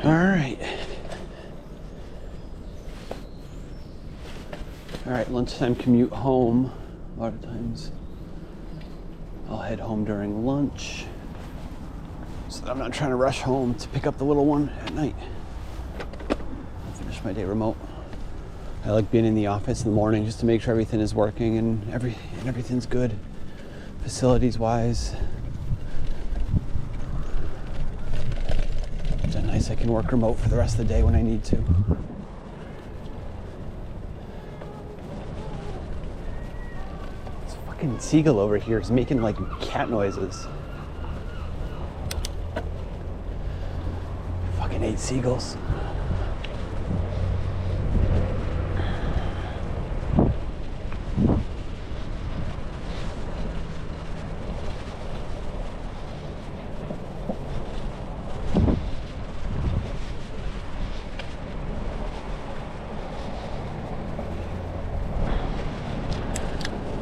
All right. All right, lunchtime commute home. A lot of times I'll head home during lunch so that I'm not trying to rush home to pick up the little one at night. I'll finish my day remote. I like being in the office in the morning just to make sure everything is working and everything's good, facilities wise. It's nice I can work remote for the rest of the day when I need to. This fucking seagull over here is making like cat noises. Fucking hate seagulls.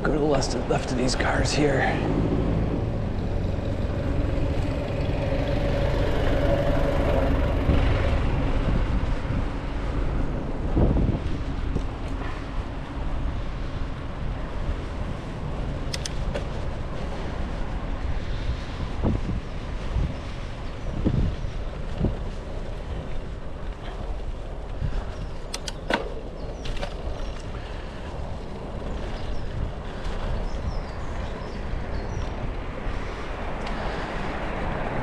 Go to the left of these cars here.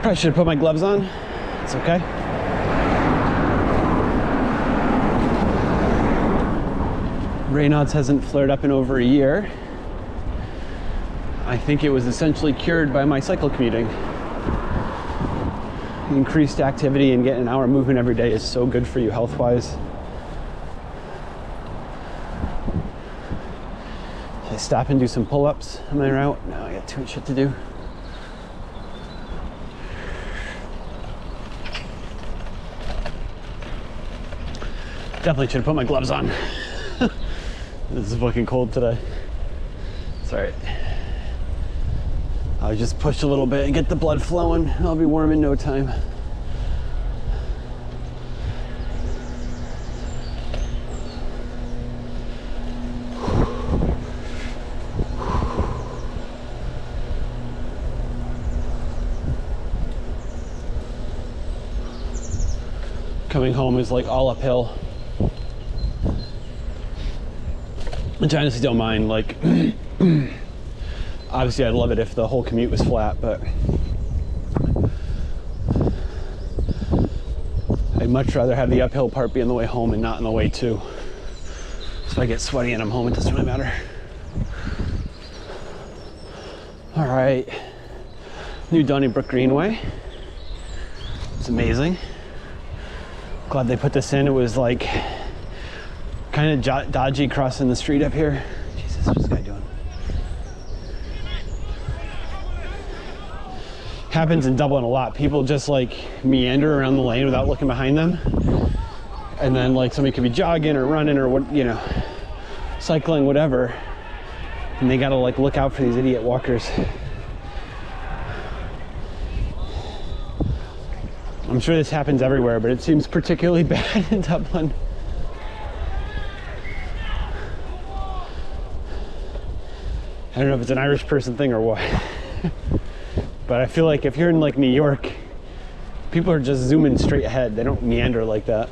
Probably should have put my gloves on. It's okay. Raynaud's hasn't flared up in over a year. I think it was essentially cured by my cycle commuting. Increased activity and getting an hour movement every day is so good for you health-wise. Should I stop and do some pull-ups on my route? No, I got too much shit to do. Definitely should have put my gloves on. This is fucking cold today. It's all right. I'll just push a little bit and get the blood flowing. I'll be warm in no time. Coming home is like all uphill. Which I honestly don't mind. Like, obviously I'd love it if the whole commute was flat, but I'd much rather have the uphill part be on the way home and not on the way to. So if I get sweaty and I'm home, it doesn't really matter. All right, new Donnybrook Greenway. It's amazing. Glad they put this in. It was like kind of dodgy crossing the street up here. Jesus, what's this guy doing? Happens in Dublin a lot. People just like meander around the lane without looking behind them. And then like somebody could be jogging or running or what, you know, cycling, whatever. And they gotta like look out for these idiot walkers. I'm sure this happens everywhere, but it seems particularly bad in Dublin. I don't know if it's an Irish person thing or what, but I feel like if you're in like New York, people are just zooming straight ahead. They don't meander like that.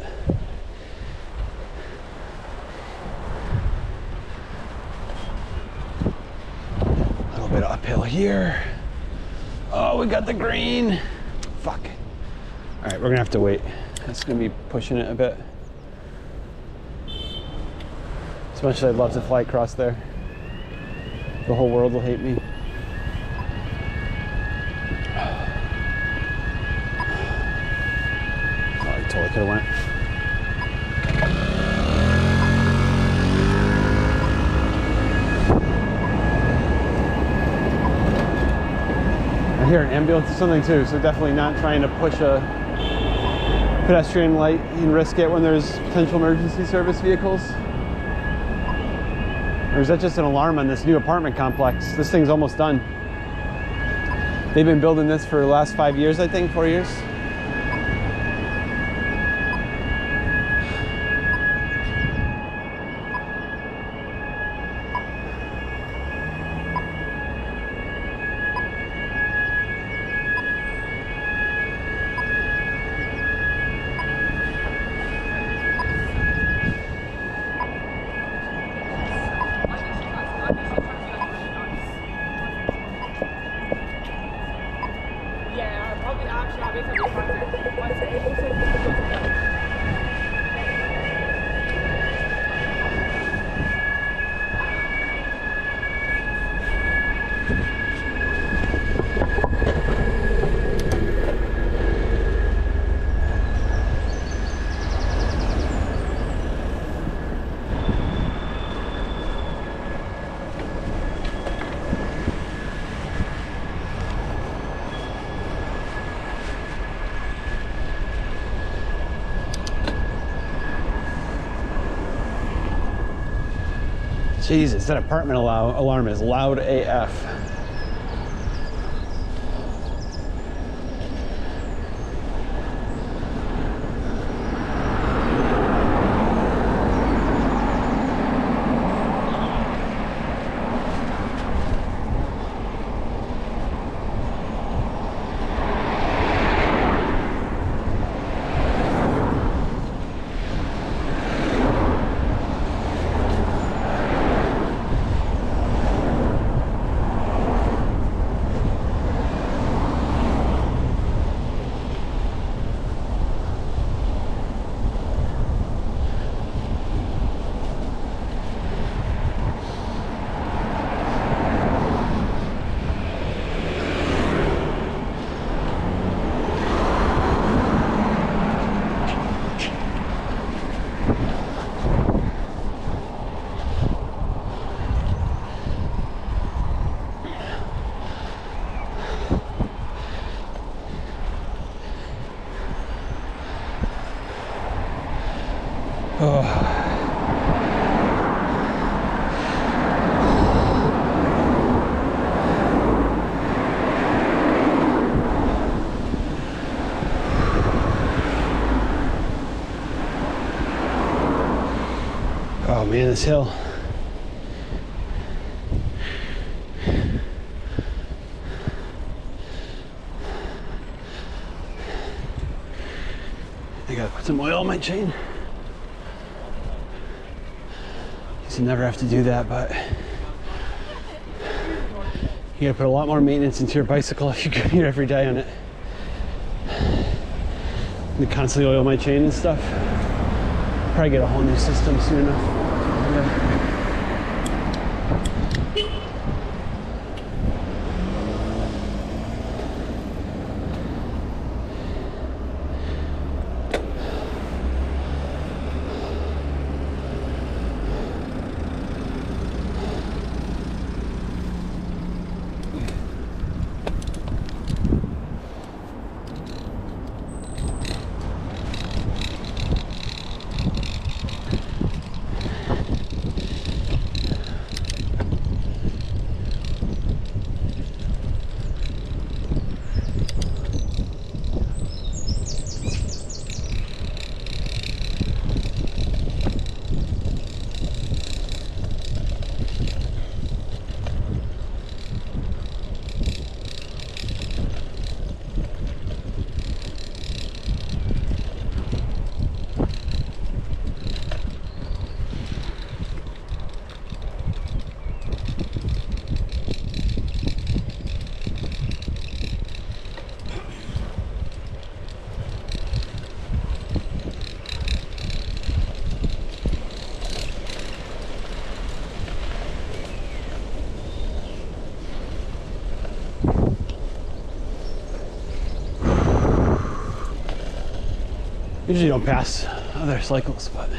A little bit uphill here. Oh, we got the green. Fuck. All right, we're gonna have to wait. That's gonna be pushing it a bit. As much as I'd love to fly across there. The whole world will hate me. Oh, I totally could have went. I hear an ambulance or something too, so definitely not trying to push a pedestrian light and risk it when there's potential emergency service vehicles. Or is that just an alarm on this new apartment complex? This thing's almost done. They've been building this for the last 5 years, I think, 4 years. Jesus, that apartment alarm is loud AF. Oh man, this hill. I gotta put some oil on my chain. You never have to do that, but you gotta put a lot more maintenance into your bicycle if you go here every day on it. I constantly oil my chain and stuff. Probably get a whole new system soon enough. Yeah. Usually don't pass other cycles, but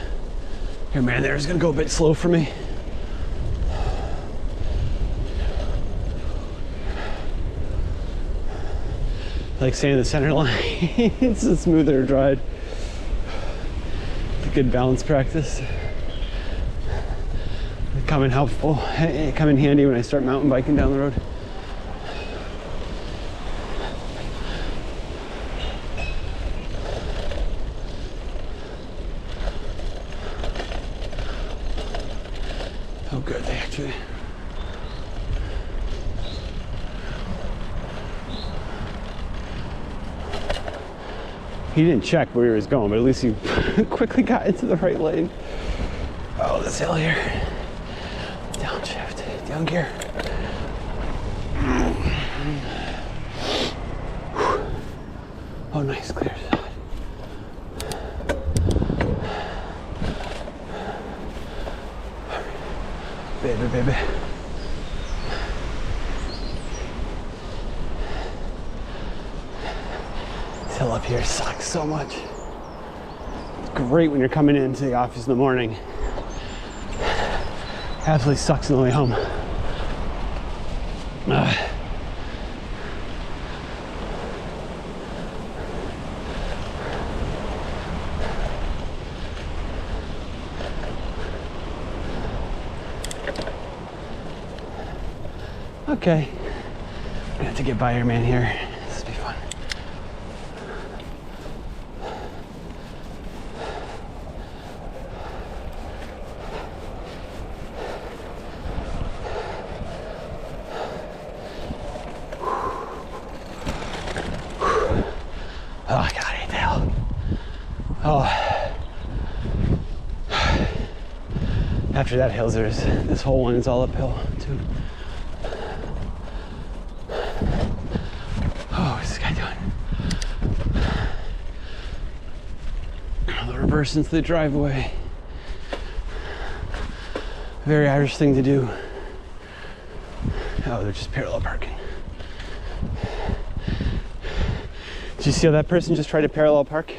here, man, there's gonna go a bit slow for me. I like staying in the center line. It's a smoother ride. It's a good balance practice. They come in helpful, come in handy when I start mountain biking down the road. Oh, good, they actually. He didn't check where he was going, but at least he quickly got into the right lane. Oh, this hill here. Downshift, down gear. Oh, nice, clear. Baby, baby. This hill up here sucks so much. It's great when you're coming into the office in the morning. Absolutely sucks on the way home. Okay, I'm gonna have to get by your man here. This will be fun. Oh God, I hate the hill. Oh. After that hill, there's this whole one is all uphill too. Reverse into the driveway. Very Irish thing to do. Oh, they're just parallel parking. Did you see how that person just tried to parallel park?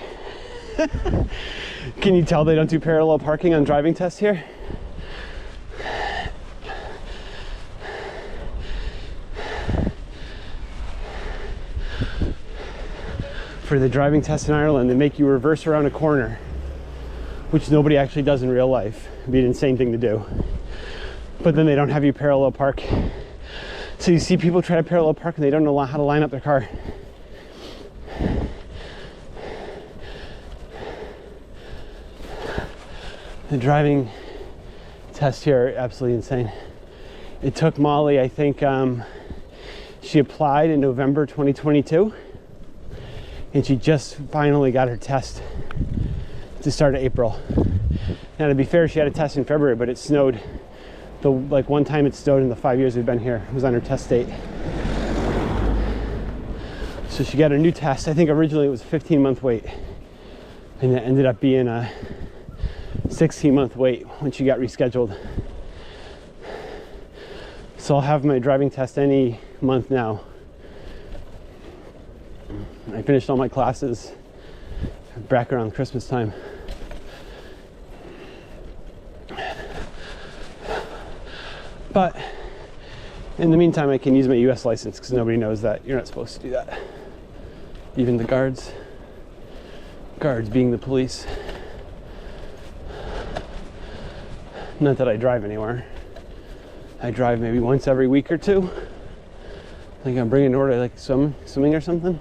Can you tell they don't do parallel parking on driving tests here? For the driving test in Ireland, they make you reverse around a corner, which nobody actually does in real life. It'd be an insane thing to do. But then they don't have you parallel park. So you see people try to parallel park and they don't know how to line up their car. The driving tests here are absolutely insane. It took Molly, I think, she applied in November 2022, and she just finally got her test to start of April. Now, to be fair, she had a test in February, but it snowed. Like one time it snowed in the 5 years we've been here. It was on her test date. So she got a new test. I think originally it was a 15-month wait, and it ended up being a 16-month wait when she got rescheduled. So I'll have my driving test any month now. I finished all my classes back around Christmas time. But in the meantime, I can use my US license because nobody knows that you're not supposed to do that. Even the guards being the police. Not that I drive anywhere. I drive maybe once every week or two. I think I'm bringing her to like swimming or something.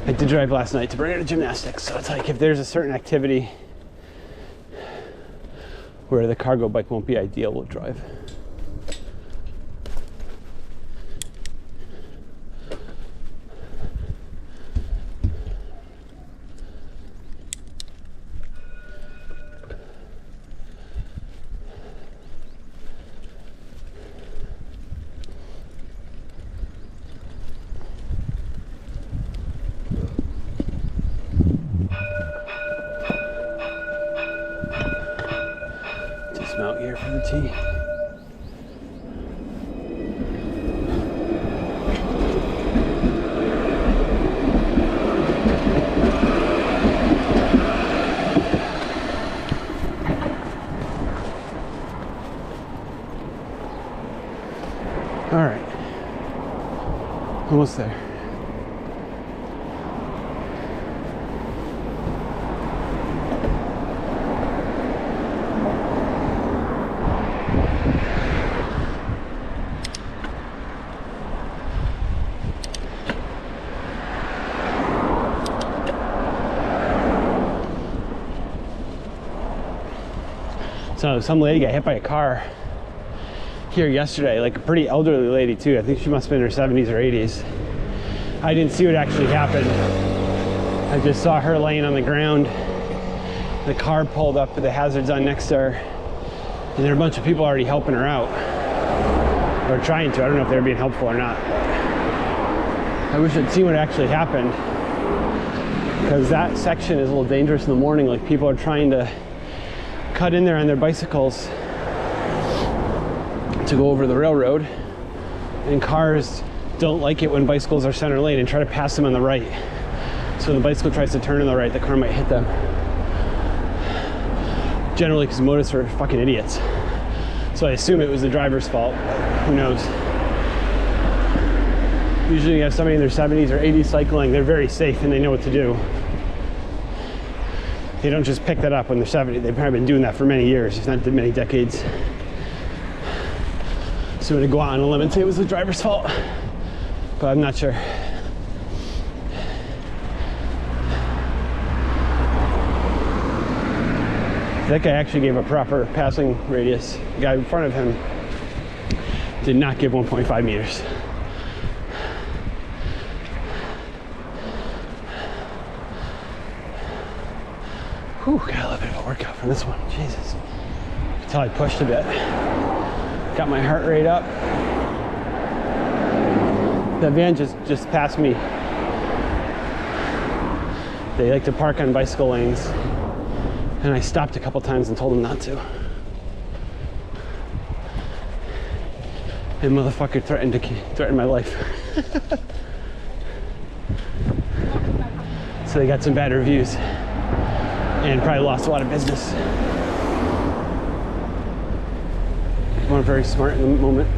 I did drive last night to bring her to gymnastics. So it's like if there's a certain activity where the cargo bike won't be ideal, we'll drive. Out here for the tea. All right, almost there. So some lady got hit by a car here yesterday, like a pretty elderly lady too. I think she must have been in her 70s or 80s. I didn't see what actually happened. I just saw her laying on the ground. The car pulled up with the hazards on next to her. And there are a bunch of people already helping her out. Or trying to. I don't know if they're being helpful or not. I wish I'd seen what actually happened, because that section is a little dangerous in the morning. Like, people are trying to cut in there on their bicycles to go over the railroad, and cars don't like it when bicycles are center lane and try to pass them on the right. So when the bicycle tries to turn on the right, the car might hit them. Generally, because motorists are fucking idiots. So I assume it was the driver's fault, but who knows. Usually you have somebody in their 70s or 80s cycling, they're very safe and they know what to do. They don't just pick that up when they're 70. They've probably been doing that for many years, if not many decades. So I'm gonna go out on a limb and say it was the driver's fault, but I'm not sure. That guy actually gave a proper passing radius. The guy in front of him did not give 1.5 meters. Whew, got a little bit of a workout from this one. Jesus. Until I pushed a bit. Got my heart rate up. That van just passed me. They like to park on bicycle lanes, and I stopped a couple times and told them not to. And motherfucker threatened my life. So they got some bad reviews and probably lost a lot of business. Weren't very smart in the moment.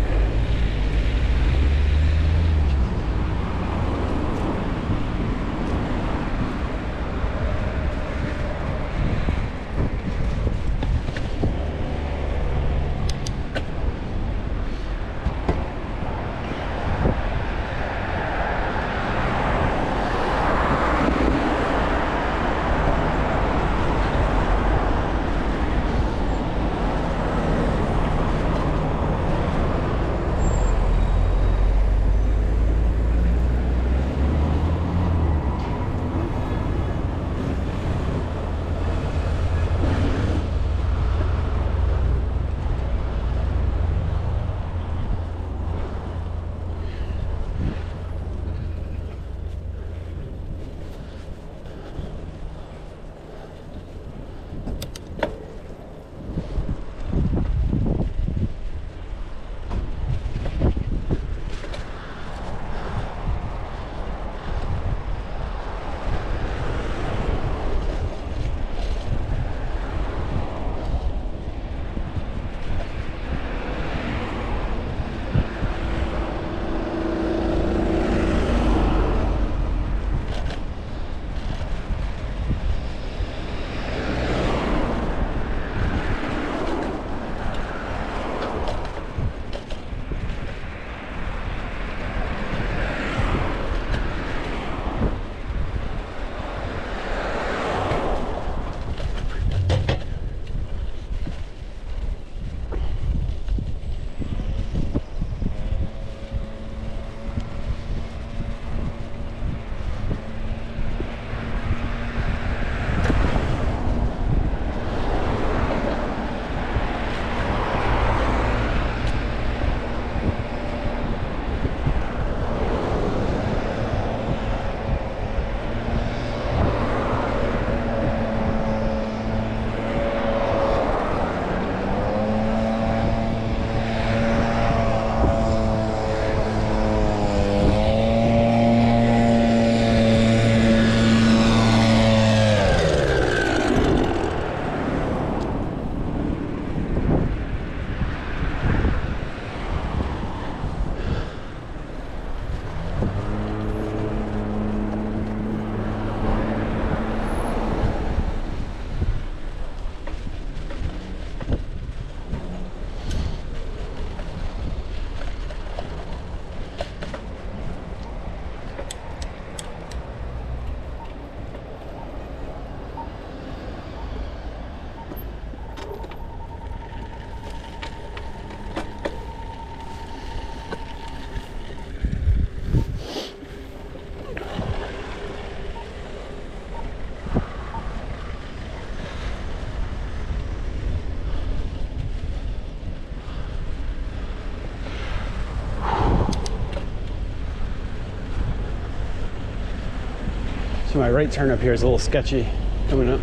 So my right turn up here is a little sketchy coming up.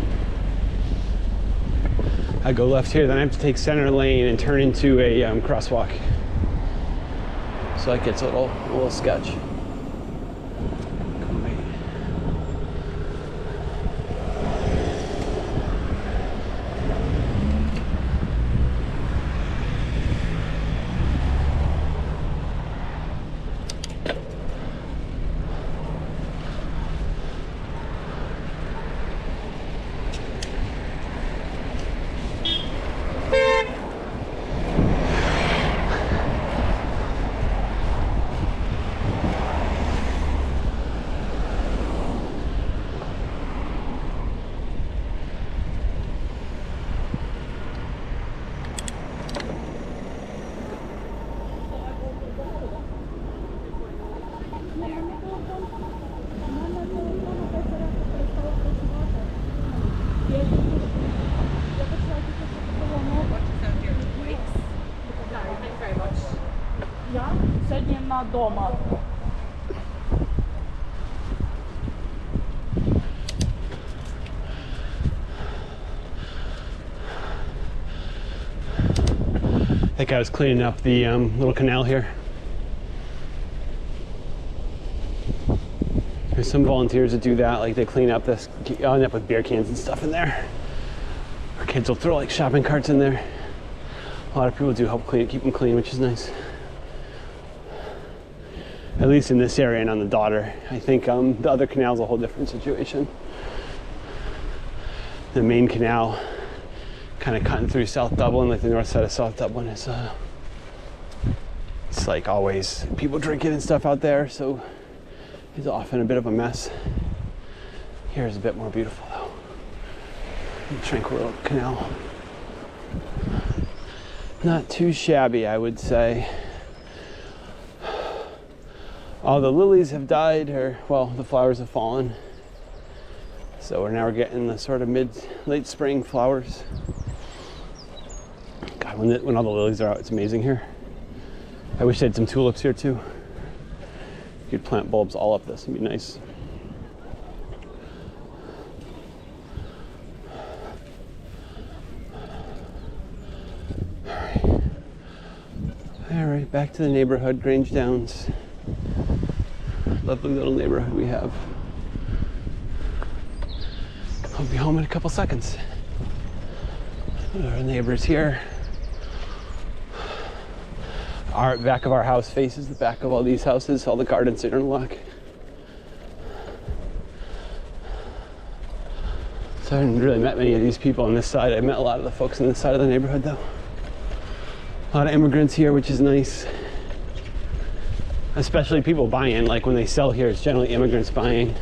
I go left here, then I have to take center lane and turn into a crosswalk. So that gets a little sketch. Дома. I think I was cleaning up the little canal here. There's some volunteers that do that, like they clean up this. I'll end up with beer cans and stuff in there. Our kids will throw like shopping carts in there. A lot of people do help keep them clean, which is nice. At least in this area and on the Daughter. I think the other canal's a whole different situation. The main canal, kind of cutting through South Dublin, like the north side of South Dublin, is it's like always people drinking and stuff out there, so it's often a bit of a mess. Here is a bit more beautiful though. Tranquil little canal. Not too shabby, I would say. All the lilies have died, or well, the flowers have fallen. So we're getting the sort of late spring flowers. God, when all the lilies are out, it's amazing here. I wish they had some tulips here too. You could plant bulbs all up this, it'd be nice. All right, back to the neighborhood, Grange Downs. Lovely little neighborhood we have. I'll be home in a couple seconds. Our neighbors here. Our back of our house faces the back of all these houses, all the gardens interlock. So I haven't really met many of these people on this side. I met a lot of the folks on this side of the neighborhood though. A lot of immigrants here, which is nice. Especially people buying, like when they sell here, it's generally immigrants buying.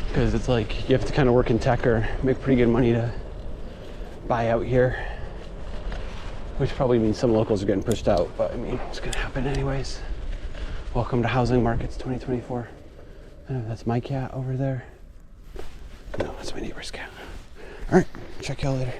Because it's like you have to kind of work in tech or make pretty good money to buy out here. Which probably means some locals are getting pushed out, but I mean, it's gonna happen anyways. Welcome to Housing Markets 2024. I don't know if that's my cat over there. No, that's my neighbor's cat. All right, check y'all later.